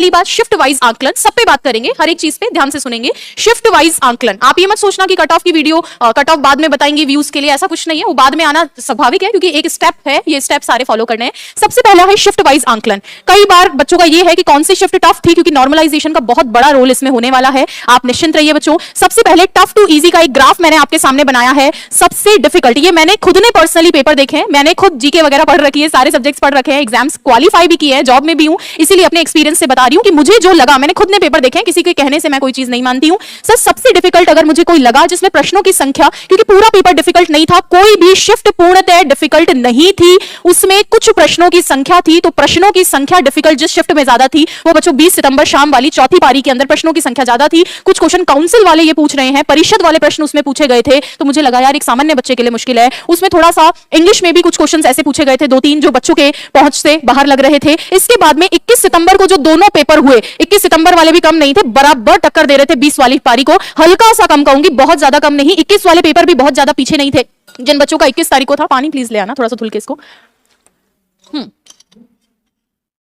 पहली बात shift wise आंकलन, सब पे बात करेंगे, हर एक चीज पे ध्यान से सुनेंगे। शिफ्ट वाइज आंकलन, आप ये मत सोचना कि कट ऑफ की वीडियो कट ऑफ बाद में बताएंगे व्यूज के लिए, ऐसा कुछ नहीं है, वो बाद में आना स्वाभाविक है क्योंकि एक स्टेप है, ये स्टेप सारे फॉलो करने हैं। सबसे पहला है शिफ्ट वाइज आंकलन। कई बार बच्चों का ये है कि कौन सी शिफ्ट टफ थी, क्योंकि नॉर्मलाइजेशन का बहुत बड़ा रोल इसमें होने वाला है, आप निश्चिंत रहिए बच्चों। सबसे पहले टफ टू इजी का एक ग्राफ मैंने आपके सामने बनाया है। सबसे डिफिकल्ट, ये मैंने खुद ने पर्सनली पेपर देखे हैं, मैंने खुद जीके वगैरह पढ़ रखी है, सारे सब्जेक्ट्स पढ़ रखे हैं, एग्जाम्स क्वालिफाई भी किए हैं, जॉब में भी हूं, इसीलिए अपने एक्सपीरियंस से बता रही हूं कि मुझे जो लगा, मैंने खुद ने पेपर देखे हैं, किसी के कहने से मैं कोई चीज नहीं मानती हूं। सर सबसे डिफिकल्ट अगर मुझे कोई लगा जिसमें प्रश्नों की संख्या, क्योंकि पूरा पेपर डिफिकल्ट नहीं था, कोई भी शिफ्ट पूर्णतः डिफिकल्ट नहीं थी, उसमें कुछ प्रश्नों की संख्या थी, तो प्रश्नों की संख्या डिफिकल्ट जिस शिफ्ट में ज्यादा थी वो बच्चों 20 सितंबर शाम वाली चौथी पारी के अंदर प्रश्नों की संख्या ज्यादा थी। कुछ क्वेश्चन काउंसिल वाले ये पूछ रहे हैं, परिषद वाले प्रश्न उसमें पूछे गए थे, तो मुझे लगा यार एक सामान्य बच्चे के लिए मुश्किल है। उसमें थोड़ा सा इंग्लिश में भी कुछ क्वेश्चन ऐसे पूछे गए थे, 2-3 जो बच्चों के पहुंच से बाहर लग रहे थे। इसके बाद में 21 सितंबर को जो दोनों पेपर हुए, 21 सितंबर वाले भी कम नहीं थे, बराबर टक्कर दे रहे थे 20 वाली पारी को, हल्का सा कम कहूंगी, बहुत ज्यादा कम नहीं। 21 वाले पेपर भी बहुत ज्यादा पीछे नहीं थे। जिन बच्चों का 21 तारीख को था, पानी प्लीज ले आना थोड़ा सा धुल के इसको,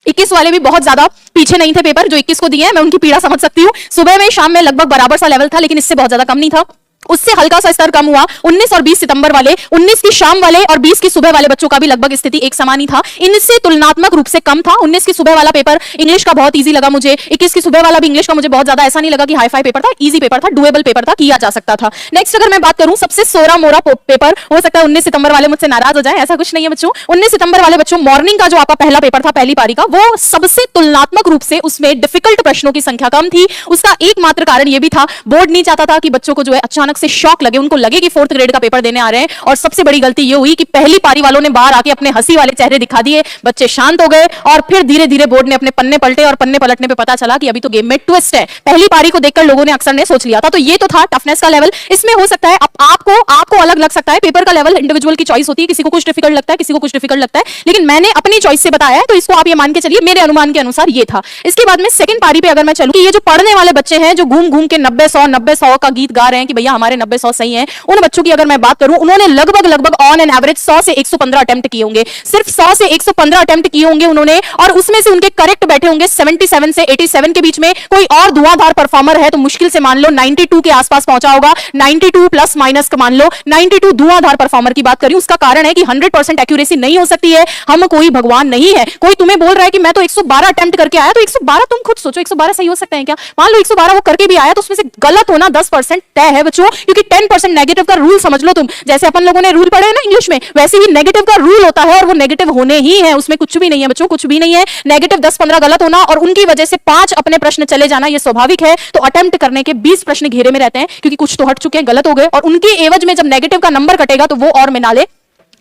21 वाले भी बहुत ज्यादा पीछे नहीं थे पेपर, जो 21 को दिए हैं मैं उनकी पीड़ा समझ सकती हूँ। सुबह में शाम में लगभग बराबर सा लेवल था, लेकिन इससे बहुत ज्यादा कम नहीं था, उससे हल्का सा स्तर कम हुआ। 19 और 20 सितंबर वाले, 19 की शाम वाले और 20 की सुबह वाले बच्चों का भी लगभग स्थिति एक समान ही था, इनसे तुलनात्मक रूप से कम था। 19 की सुबह वाला पेपर इंग्लिश का बहुत इजी लगा मुझे, 21 की सुबह वाला भी इंग्लिश का मुझे बहुत ज्यादा ऐसा नहीं लगा कि हाई फाई पेपर था, इजी पेपर था, डुएबल पेपर था, किया जा सकता था। नेक्स्ट अगर मैं बात करूं सबसे सोरा मोरा पेपर, हो सकता है 19 सितंबर वाले मुझसे नाराज हो जाए, ऐसा कुछ नहीं है बच्चों। 19 सितंबर वाले बच्चों मॉर्निंग का जो आपका पहला पेपर था, पहली पारी का, वो सबसे तुलनात्मक रूप से उसमें डिफिकल्ट प्रश्नों की संख्या कम थी। उसका एकमात्र कारण यह भी था, बोर्ड नहीं चाहता था कि बच्चों को जो है अचानक से शॉक लगे, उनको लगे कि 4th ग्रेड का पेपर देने आ रहे हैं। और सबसे बड़ी गलती ये हुई कि पहली पारी वालों ने बाहर आके अपने हंसी वाले चेहरे दिखा दिए, बच्चे शांत हो गए और फिर धीरे धीरे बोर्ड ने अपने पन्ने पलटे और पन्ने पलटने पे पता चला कि अभी तो गेम में ट्विस्ट है। पहली पारी को देखकर लोगों ने अक्सर ने सोच लिया था। तो ये तो था टफनेस का लेवल। इसमें हो सकता है आपको अलग लग सकता है, पेपर का लेवल इंडिविजुअल की चॉइस होती है, किसी को कुछ डिफिकल्ट लगता है, किसी को कुछ डिफिकल्ट लगता है, लेकिन मैंने अपनी चॉइस से बताया है, तो इसको आप ये मान के चलिए मेरे अनुमान के अनुसार ये था। इसके बाद में सेकंड पारी पे अगर मैं चलूं, ये जो पढ़ने वाले बच्चे हैं जो घूम घूम के 90-100 का गीत गा रहे हैं कि भैया हमारे 90-100 सही है, उन बच्चों की अगर मैं बात करूं, उन्होंने लगभग ऑन एन एवरेज 100 से 115 अटेम्प्ट किए होंगे, सिर्फ 100 से 115 अटेम्प्ट किए होंगे उन्होंने, और उसमें से उनके करेक्ट बैठे होंगे 77 से 87 के बीच में। कोई और धुआंधार परफॉर्मर है तो मुश्किल से मान लो 92 के आसपास पहुंचा होगा, 92 प्लस माइनस मान लो 92 धुआंधार परफॉर्मर की बात करी। उसका कारण है कि 100% एक्यूरेसी नहीं हो सकती है, हम कोई भगवान नहीं है। कोई तुम्हें बोल रहा है कि मैं तो 112 अटेम्प्ट करके आया, तो 112 तुम खुद सोचो 112 सही हो सकता है क्या? मान लो 112 वो करके भी आया, तो उसमें से गलत होना 10% तय है बच्चों, क्योंकि 10% नेगेटिव का रूल समझ लो तुम, जैसे अपन लोगों ने रूल पढ़े हैं ना इंग्लिश में, वैसे ही नेगेटिव का रूल होता है और वो नेगेटिव होने ही है, उसमें कुछ भी नहीं है बच्चों, कुछ भी नहीं है। नेगेटिव 10-15 गलत होना और उनकी वजह से 5 अपने प्रश्न चले जाना, ये स्वाभाविक है। तो अटेम्प्ट करने के 20 प्रश्न घेरे में रहते हैं, क्योंकि कुछ तो हट चुके हैं, गलत हो गए, और उनके एवज में जब नेगेटिव का नंबर कटेगा तो वो और मिला ले।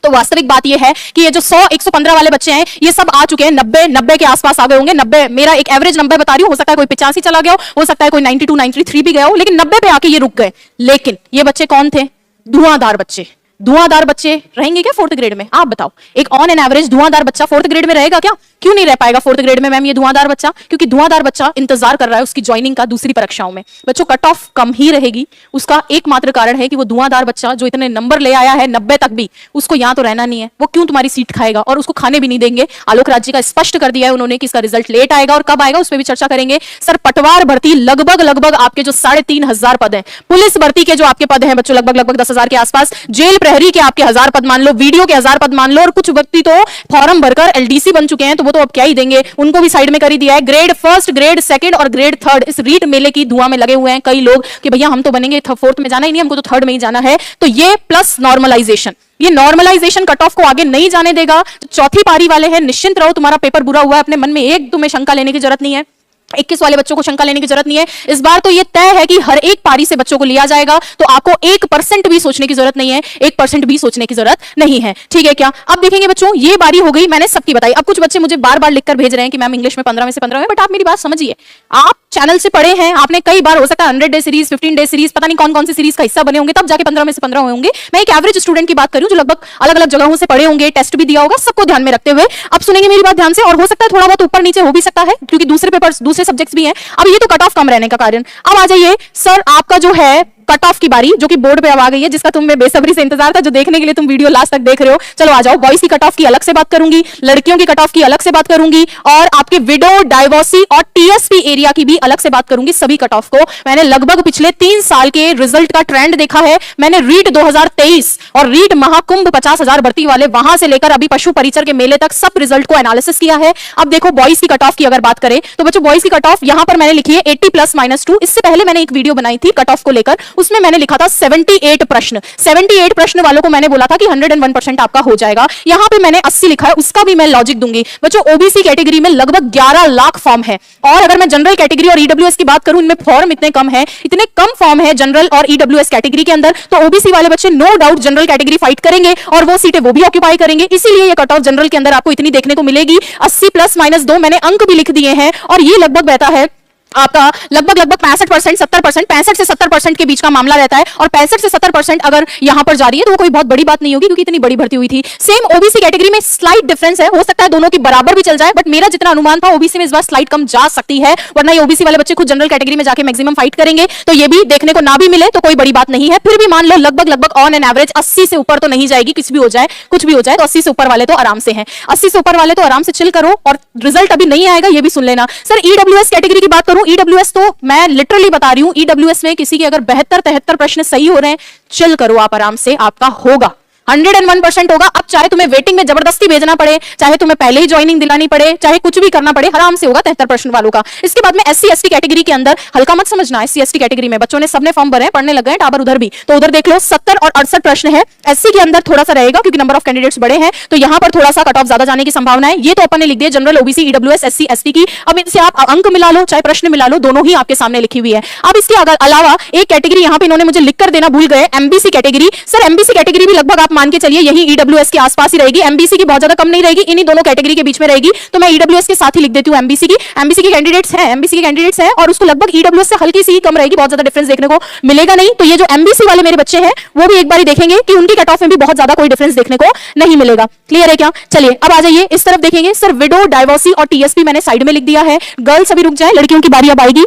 तो वास्तविक बात ये है कि ये जो 100-115 वाले बच्चे हैं, ये सब आ चुके हैं 90 के आसपास आ गए होंगे। 90 मेरा एक एवरेज नंबर बता रही हूं, हो सकता है कोई 85 चला गया हो सकता है कोई 92-93 भी गया हो, लेकिन 90 पे आके ये रुक गए। लेकिन ये बच्चे कौन थे? धुआंधार बच्चे। धुआंधार बच्चे रहेंगे क्या 4th ग्रेड में? आप बताओ, एक ऑन एन एवरेज धुआंधार बच्चा 4th ग्रेड में रहेगा क्या? क्यों नहीं रह पाएगा 4th ग्रेड में मैम ये धुआंधार बच्चा? क्योंकि धुआंधार बच्चा इंतजार कर रहा है उसकी ज्वाइनिंग का दूसरी परीक्षाओं में। बच्चों कट ऑफ कम ही रहेगी, उसका एकमात्र कारण है कि वो धुआंधार बच्चा जो इतने नंबर ले आया है 90 तक भी, उसको यहां तो रहना नहीं है, वो क्यों तुम्हारी सीट खाएगा, और उसको खाने भी नहीं देंगे। आलोक राज जी का स्पष्ट कर दिया है उन्होंने कि इसका रिजल्ट लेट आएगा, और कब आएगा उस पर भी चर्चा करेंगे। सर पटवार भर्ती लगभग आपके जो 3,500 पद हैं, पुलिस भर्ती के जो आपके पद हैं बच्चों लगभग 10,000 के आसपास, जेल प्रहरी के आपके 1000 पद मान लो, वीडियो के 1000 पद मान लो, और कुछ व्यक्ति तो फॉर्म भरकर एलडीसी बन चुके हैं, तो वो तो अब क्या ही देंगे, उनको भी साइड में कर ही दिया है। ग्रेड 1, ग्रेड 2 और ग्रेड 3 इस रीट मेले की धुआं में लगे हुए हैं कई लोग कि भैया हम तो बनेंगे 4th में जाना ही नहीं, हमको तो 3rd में ही जाना है। तो ये प्लस नॉर्मलाइजेशन, ये नॉर्मलाइजेशन कट ऑफ को आगे नहीं जाने देगा। चौथी पारी वाले हैं, निश्चिंत रहो, तुम्हारा पेपर बुरा हुआ है, अपने मन में एक तुम्हें शंका लेने की जरूरत नहीं है। 21 वाले बच्चों को शंका लेने की जरूरत नहीं है। इस बार तो ये तय है कि हर एक पारी से बच्चों को लिया जाएगा, तो आपको 1% भी सोचने की जरूरत नहीं है, 1% भी सोचने की जरूरत नहीं है। ठीक है क्या? अब देखेंगे बच्चों, ये बारी हो गई, मैंने सबकी बताई। अब कुछ बच्चे मुझे बार बार लिखकर भेज रहे हैं कि मैम इंग्लिश में 15 में से 15 है, बट आप मेरी बात समझिए, आप चैनल से पढ़े हैं, आपने कई बार हो सकता है 100 डे सीरीज, 15 डे सीरीज, पता नहीं कौन कौन सी सीरीज का हिस्सा बने होंगे, तब जाके 15 में से 15 होंगे। मैं एक एवरेज स्टूडेंट की बात करूं जो लगभग अलग अलग जगहों से पढ़े होंगे, टेस्ट भी दिया होगा, सबको ध्यान में रखते हुए अब सुनेंगे मेरी बात ध्यान से। और हो सकता है थोड़ा बहुत ऊपर नीचे हो भी सकता है, क्योंकि दूसरे पेपर्स, दूसरे सब्जेक्ट्स भी हैं। अब ये तो कट ऑफ कम रहने का कारण। अब आ जाइए सर, आपका जो है कट ऑफ की बारी, जो कि बोर्ड पे अब आ गई है, जिसका तुम्हें बेसब्री से इंतजार था, जो देखने के लिए तुम वीडियो लास्ट तक देख रहे हो। चलो आ जाओ, बॉयज की कट ऑफ की अलग से बात करूंगी, लड़कियों की कट ऑफ की अलग से बात करूंगी, और आपके विडो, डाइवोर्सी और टीएसपी एरिया की भी अलग से बात करूंगी। सभी कट ऑफ को मैंने लगभग पिछले 3 साल के रिजल्ट का ट्रेंड देखा है। मैंने रीट 2023 और रीट महाकुंभ 50,000 भर्ती वाले, वहां से लेकर अभी पशु परिचर के मेले तक सब रिजल्ट को एनालिसिस किया है। अब देखो बॉयज की कट ऑफ की अगर बात करें तो बच्चों, बॉयज की कट ऑफ यहां पर मैंने लिखी है 80 प्लस -2। इससे पहले मैंने एक वीडियो बनाई थी कट ऑफ को लेकर, उसमें मैंने लिखा था 78 प्रश्न। 78 प्रश्न वालों को मैंने बोला था कि 101% आपका हो जाएगा। यहां पे मैंने 80 लिखा है, उसका भी मैं लॉजिक दूंगी। बच्चों, ओबीसी कैटेगरी में लगभग 11 लाख फॉर्म है, और अगर मैं जनरल कैटेगरी और ईडब्ल्यूएस की बात करूं, इनमें फॉर्म इतने कम है, इतने कम फॉर्म है जनरल और ईडब्ल्यूएस कैटेगरी के अंदर, तो ओबीसी वाले बच्चे no doubt general category fight करेंगे और वो सीटें वो भी ऑक्यूपाई करेंगे। इसीलिए ये कट ऑफ जनरल के अंदर आपको इतनी देखने को मिलेगी। 80 प्लस -2 मैंने अंक भी लिख दिए हैं, और ये लगभग बहता है आपका लगभग 65%, 70%, 65 से 70% के बीच का मामला रहता है। और 65 से 70% अगर यहां पर जा रही है तो वो कोई बहुत बड़ी बात नहीं होगी, क्योंकि इतनी बड़ी भर्ती हुई थी। सेम ओबीसी कैटेगरी में स्लाइट डिफरेंस है, हो सकता है दोनों की बराबर भी चल जाए, बट मेरा जितना अनुमान था ओबीसी में इस बार स्लाइट कम जा सकती है, वरना ये ओबीसी वाले बच्चे खुद जनरल कैटेगरी में जाके मैक्सिमम फाइट करेंगे। तो ये भी देखने को ना भी मिले तो कोई बड़ी बात नहीं है। फिर भी मान लो लगभग ऑन एन एवरेज 80 से ऊपर तो नहीं जाएगी, कुछ भी हो जाए तो 80 से ऊपर वाले तो आराम से हैं। 80 से ऊपर वाले तो आराम से चिल करो, और रिजल्ट अभी नहीं आएगा, ये भी सुन लेना। सर ईडब्ल्यूएस कैटेगरी की बात करूं, ईडब्ल्यूएस तो मैं लिटरली बता रही हूं, ईडब्ल्यूएस में किसी के अगर 72-73 प्रश्न सही हो रहे हैं, चिल करो आप आराम से, आपका होगा 101% होगा। अब चाहे तुम्हें वेटिंग में जबरदस्ती भेजना पड़े, चाहे तुम्हें पहले ही ज्वाइनिंग दिलानी पड़े, चाहे कुछ भी करना पड़े, आराम से होगा 73 प्रश्न वालों का। इसके बाद में एससी एसटी कैटेगरी के अंदर हल्का मत समझना, एससी एसटी कैटेगरी में बच्चों ने सबने फॉर्म भरे हैं, पढ़ने लग गए टाबर उधर भी, तो उधर देख लो 70 और 68 प्रश्न है। एससी के अंदर थोड़ा सा रहेगा क्योंकि नंबर ऑफ कैंडिडेट्स बड़े हैं, तो यहां पर थोड़ा सा कट ऑफ ज्यादा जाने की संभावना है। ये तो अपन ने लिख दिया general, OBC, EWS, SC ST की। अब इनसे आप अंक मिला लो चाहे प्रश्न मिला लो, दोनों ही आपके सामने लिखी हुई है। अब इसके अलावा एक कैटेगरी यहां पे इन्होंने मुझे लिखकर देना भूल गए, MBC category. Sir MBC category भी लगभग आप मान के चलिए यही ईडब्ल्यूएस के आसपास ही रहेगी, एमबीसी की बहुत ज्यादा कम नहीं रहेगी, इन्हीं दोनों कैटेगरी के बीच में रहेगी। तो मैं ईडब्ल्यूएस के साथ ही लिख देती हूं एमबीसी की कैंडिडेट्स हैं, और उसको लगभग ईडब्ल्यूएस से हल्की सी कम रहेगी, बहुत ज्यादा डिफरेंस देखने को मिलेगा नहीं। तो ये जो एमबीसी वाले मेरे बच्चे हैं वो भी एक बार देखेंगे कि उनकी कट ऑफ में भी बहुत ज्यादा कोई डिफरेंस देखने को नहीं मिलेगा। क्लियर है क्या? चलिए अब आ जाइए इस तरफ देखेंगे। सर विडो, डाइवोर्सी और टीएसपी मैंने साइड में लिख दिया है। गर्ल्स अभी रुक जाए, लड़कियों की बारी अब आएगी।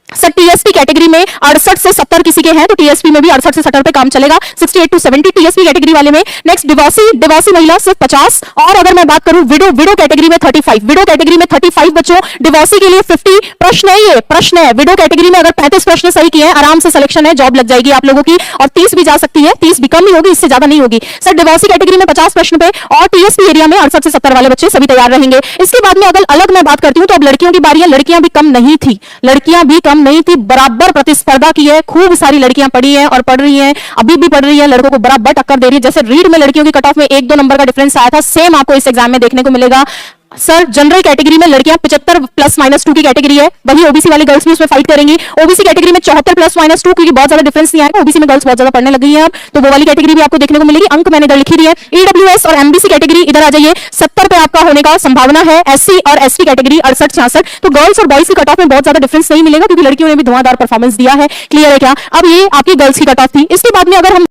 सर टीएसपी कैटेगरी में 68 से 70 किसी के हैं, तो टीएसपी में भी 68 से 70 पे काम चलेगा। 68 to 70 टीएसपी कैटेगरी वाले में। नेक्स्ट डिवोर्सी महिला सिर्फ 50, और अगर मैं बात करूं विडो कैटेगरी में 35, विडो कैटेगरी में 35 बच्चों, डिवोर्सी के लिए 50 प्रश्न है। ये प्रश्न है विडो कैटेगरी में, अगर 35 प्रश्न सही किए हैं आराम से सिलेक्शन है, जॉब लग जाएगी आप लोगों की, और 30 भी जा सकती है, 30 भी कम ही होगी, इससे ज्यादा नहीं होगी। सर डिवोर्सी कैटेगरी में 50 प्रश्न पे, और टीएसपी एरिया में 68 से 70 वाले बच्चे सभी तैयार रहेंगे। इसके बाद में अगर अलग मैं बात करती हूं तो अब लड़कियों की बारी है। लड़कियां भी कम नहीं थी, बराबर प्रतिस्पर्धा की है, खूब सारी लड़कियां पढ़ी हैं और पढ़ रही हैं, अभी भी पढ़ रही हैं, लड़कों को बराबर टक्कर दे रही है। जैसे रीड में लड़कियों की कट ऑफ में 1-2 नंबर का डिफरेंस आया था, सेम आपको इस एग्जाम में देखने को मिलेगा। सर जनरल कैटेगरी में लड़कियां 75 प्लस -2 की कैटेगरी है, वही ओबीसी वाले गर्ल्स भी उसमें फाइट करेंगी। ओबीसी कैटेगरी में 74 प्लस -2, क्योंकि बहुत ज्यादा डिफरेंस नहीं आएगा, ओबीसी में गर्ल्स बहुत ज्यादा पढ़ने लग गई हैं अब, तो वो वाली कैटेगरी भी आपको देखने को मिलेगी। अंक मैंने इधर लिखी दी है। ईडब्ल्यूएस और एमबीसी कैटेगरी इधर आ जाइए, 70 पे आपका होने का संभावना है। एससी और एसटी कैटेगरी 68-66, तो गर्ल्स और बॉयज की कट ऑफ में बहुत ज्यादा डिफरेंस नहीं मिलेगा, क्योंकि लड़कियों ने भी धुआंधार परफॉर्मेंस दिया है। क्लियर है क्या? अब ये आपकी गर्ल्स की कट ऑफ थी। इसके बाद में अगर हम